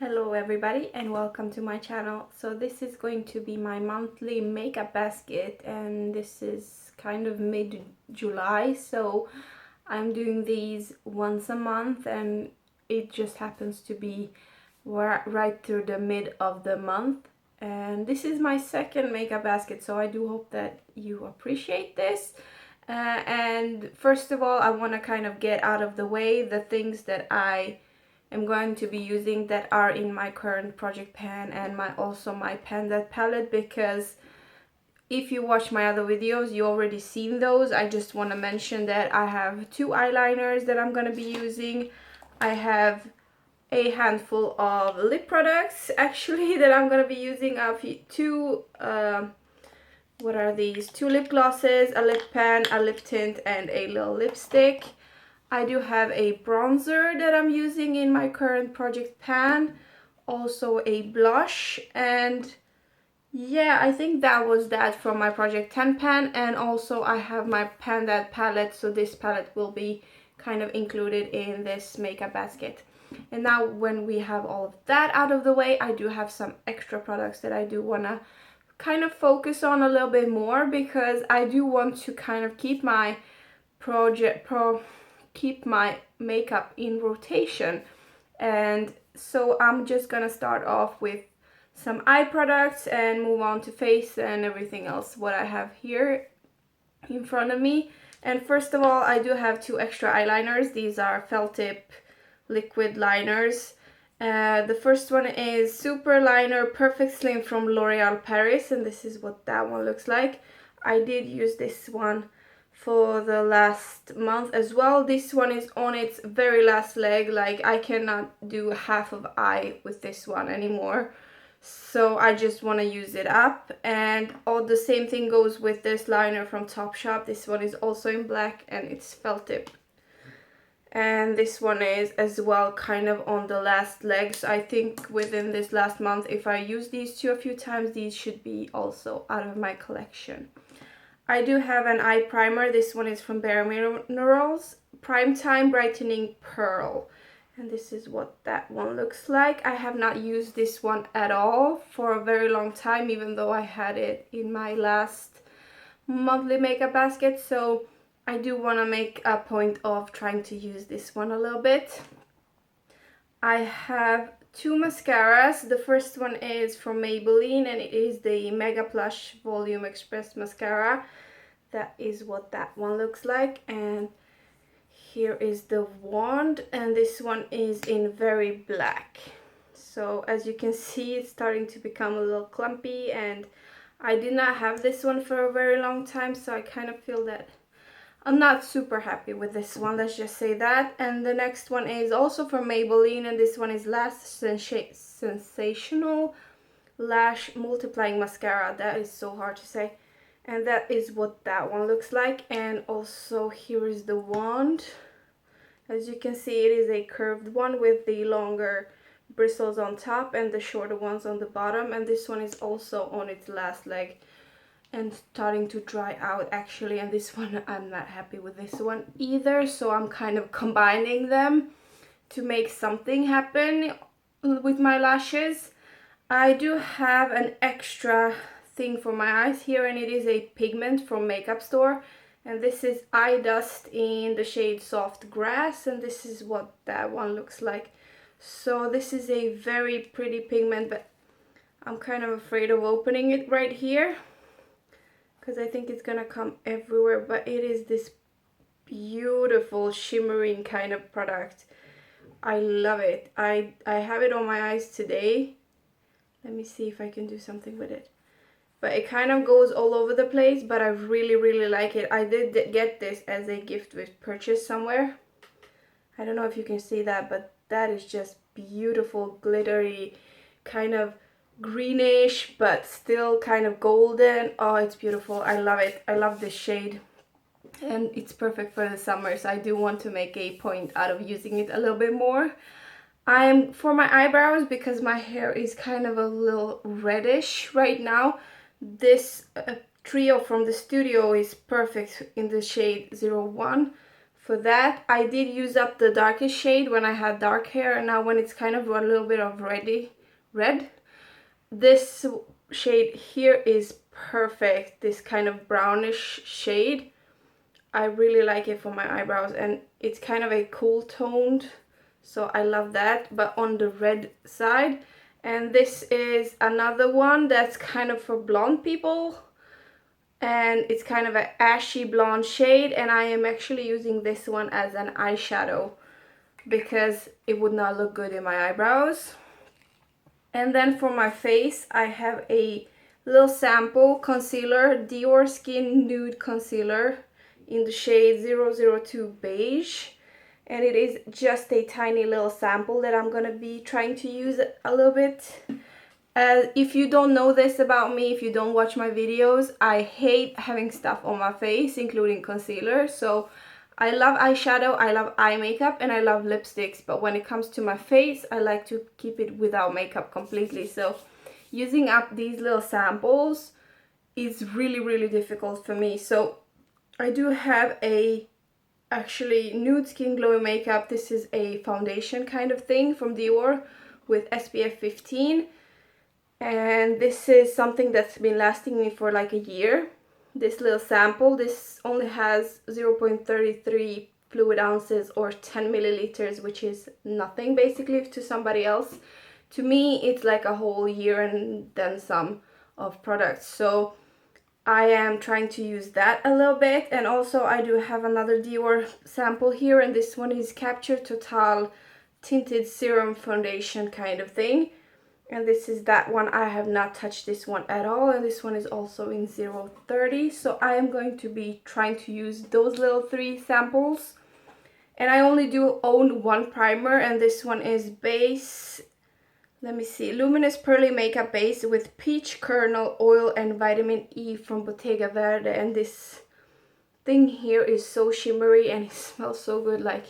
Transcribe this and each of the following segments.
Hello everybody and welcome to my channel. So this is going to be my monthly makeup basket, and this is kind of mid-July, so I'm doing these once a month, and it just happens to be right through the mid of the month. And this is my second makeup basket, so I do hope that you appreciate this. And first of all, I want to kind of get out of the way the things that I'm going to be using that are in my current project pan and also my Pandat palette, because if you watch my other videos you already seen those. I just want to mention that I have two eyeliners that I'm going to be using. I have a handful of lip products actually that I'm going to be using. I have two what are these? Two lip glosses, a lip pen, a lip tint, and a little lipstick. I do have a bronzer that I'm using in my current project pan, also a blush, and yeah, I think that was that from my project 10 pan. And also I have my Pandat palette, so this palette will be kind of included in this makeup basket. And now when we have all of that out of the way, I do have some extra products that I do want to kind of focus on a little bit more, because I do want to kind of keep my keep my makeup in rotation. And so I'm just gonna start off with some eye products and move on to face and everything else what I have here in front of me. And first of all, I do have two extra eyeliners. These are felt tip liquid liners. The first one is Super Liner Perfect Slim from L'Oreal Paris, and this is what that one looks like. I did use this one for the last month as well. This one is on its very last leg, like I cannot do half of eye with this one anymore, so I just want to use it up. And all the same thing goes with this liner from Topshop. This one is also in black and it's felt tip, and this one is as well kind of on the last legs. I think within this last month, if I use these two a few times, these should be also out of my collection. I do have an eye primer. This one is from Bare Minerals Prime Time Brightening Pearl, and this is what that one looks like. I have not used this one at all for a very long time, even though I had it in my last monthly makeup basket, so I do want to make a point of trying to use this one a little bit. I have two mascaras. The first one is from Maybelline, and it is the Mega Plush Volume Express Mascara. That is what that one looks like. And here is the wand, and this one is in very black. So as you can see, it's starting to become a little clumpy, and I did not have this one for a very long time, so I kind of feel that I'm not super happy with this one, let's just say that. And the next one is also from Maybelline, and this one is Sensational Lash Multiplying Mascara. That is so hard to say. And that is what that one looks like. And also here is the wand. As you can see, it is a curved one with the longer bristles on top and the shorter ones on the bottom. And this one is also on its last leg and starting to dry out actually. And this one, I'm not happy with this one either, so I'm kind of combining them to make something happen with my lashes. I do have an extra thing for my eyes here, and it is a pigment from Makeup Store, and this is Eye Dust in the shade Soft Grass, and this is what that one looks like. So this is a very pretty pigment, but I'm kind of afraid of opening it right here because I think it's gonna come everywhere. But it is this beautiful shimmering kind of product. I love it. I have it on my eyes today. Let me see if I can do something with it. But it kind of goes all over the place, but I really like it. I did get this as a gift with purchase somewhere. I don't know if you can see that, but that is just beautiful, glittery, kind of greenish but still kind of golden. Oh, it's beautiful. I love it. I love this shade, and it's perfect for the summer, so I do want to make a point out of using it a little bit more. For my eyebrows, because my hair is kind of a little reddish right now, this trio from the studio is perfect in the shade 01 for that. I did use up the darkest shade when I had dark hair, and now when it's kind of a little bit of red, this shade here is perfect. This kind of brownish shade, I really like it for my eyebrows, and it's kind of a cool toned, so I love that, but on the red side. And this is another one that's kind of for blonde people, and it's kind of an ashy blonde shade, and I am actually using this one as an eyeshadow because it would not look good in my eyebrows. And then for my face, I have a little sample concealer, Dior Skin Nude Concealer in the shade 002 Beige. And it is just a tiny little sample that I'm gonna be trying to use a little bit. If you don't know this about me, if you don't watch my videos, I hate having stuff on my face, including concealer. So I love eyeshadow, I love eye makeup, and I love lipsticks. But when it comes to my face, I like to keep it without makeup completely. So using up these little samples is really, really difficult for me. So I do have a actually nude skin glowing makeup. This is a foundation kind of thing from Dior with SPF 15. And this is something that's been lasting me for like a year. This little sample, this only has 0.33 fluid ounces or 10 milliliters, which is nothing basically to somebody else. To me, it's like a whole year and then some of products. So I am trying to use that a little bit. And also I do have another Dior sample here, and this one is Capture Total Tinted Serum Foundation kind of thing. And this is that one. I have not touched this one at all, and this one is also in 030. So I am going to be trying to use those little 3 samples. And I only do own one primer, and this one is base, let me see, Luminous Pearly Makeup Base with Peach Kernel Oil and Vitamin E from Bottega Verde. And this thing here is so shimmery and it smells so good. Like,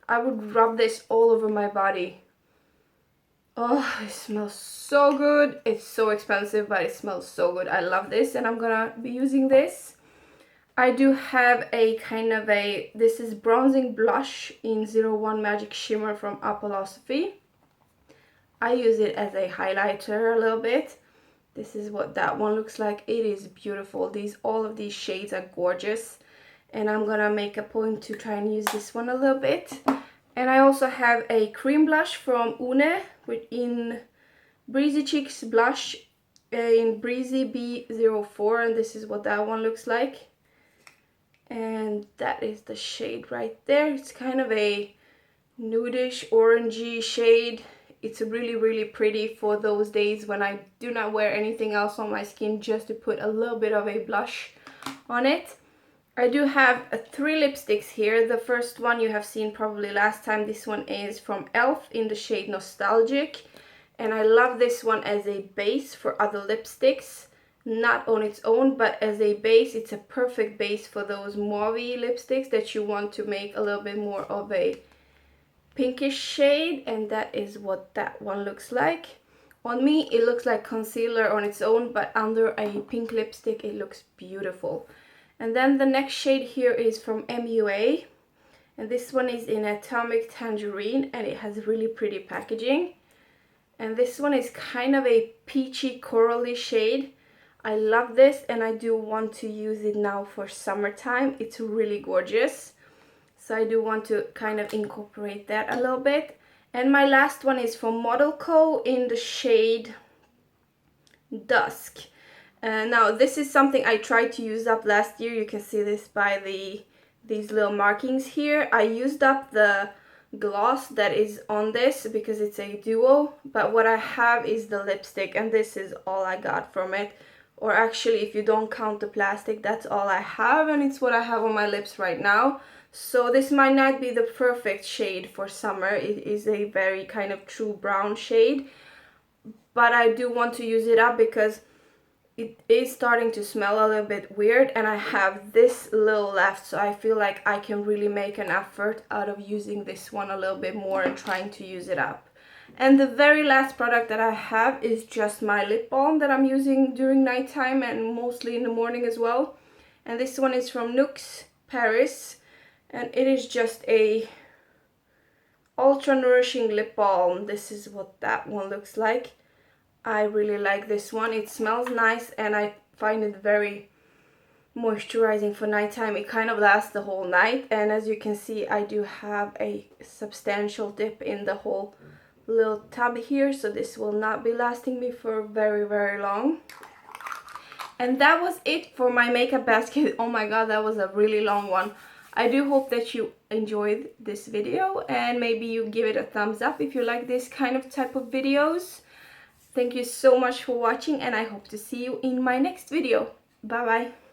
I would rub this all over my body. Oh, it smells so good. It's so expensive, but it smells so good. I love this, and I'm gonna be using this. I do have a kind of a, this is bronzing blush in 01 Magic Shimmer from Apolosophy. I use it as a highlighter a little bit. This is what that one looks like. It is beautiful. All of these shades are gorgeous, and I'm gonna make a point to try and use this one a little bit. And I also have a cream blush from Une in Breezy Cheeks Blush in Breezy B04, and this is what that one looks like. And that is the shade right there. It's kind of a nudish orangey shade. It's really, really pretty for those days when I do not wear anything else on my skin, just to put a little bit of a blush on it. I do have 3 lipsticks here. The first one you have seen probably last time. This one is from e.l.f. in the shade Nostalgic. And I love this one as a base for other lipsticks. Not on its own, but as a base. It's a perfect base for those mauvey lipsticks that you want to make a little bit more of a pinkish shade. And that is what that one looks like. On me, it looks like concealer on its own, but under a pink lipstick, it looks beautiful. And then the next shade here is from MUA, and this one is in Atomic Tangerine, and it has really pretty packaging. And this one is kind of a peachy corally shade. I love this, and I do want to use it now for summertime. It's really gorgeous, so I do want to kind of incorporate that a little bit. And my last one is from Model Co. in the shade Dusk. Now this is something I tried to use up last year. You can see this by these little markings here. I used up the gloss that is on this because it's a duo, but what I have is the lipstick, and this is all I got from it. Or actually, if you don't count the plastic, that's all I have, and it's what I have on my lips right now. So this might not be the perfect shade for summer. It is a very kind of true brown shade, but I do want to use it up because it is starting to smell a little bit weird, and I have this little left, so I feel like I can really make an effort out of using this one a little bit more and trying to use it up. And the very last product that I have is just my lip balm that I'm using during nighttime and mostly in the morning as well. And this one is from Nuxe Paris, and it is just a ultra nourishing lip balm. This is what that one looks like. I really like this one. It smells nice and I find it very moisturizing for nighttime. It kind of lasts the whole night, and as you can see, I do have a substantial dip in the whole little tub here, so this will not be lasting me for very long. And that was it for my makeup basket. Oh my god, that was a really long one. I do hope that you enjoyed this video, and maybe you give it a thumbs up if you like this kind of type of videos. Thank you so much for watching, and I hope to see you in my next video. Bye bye.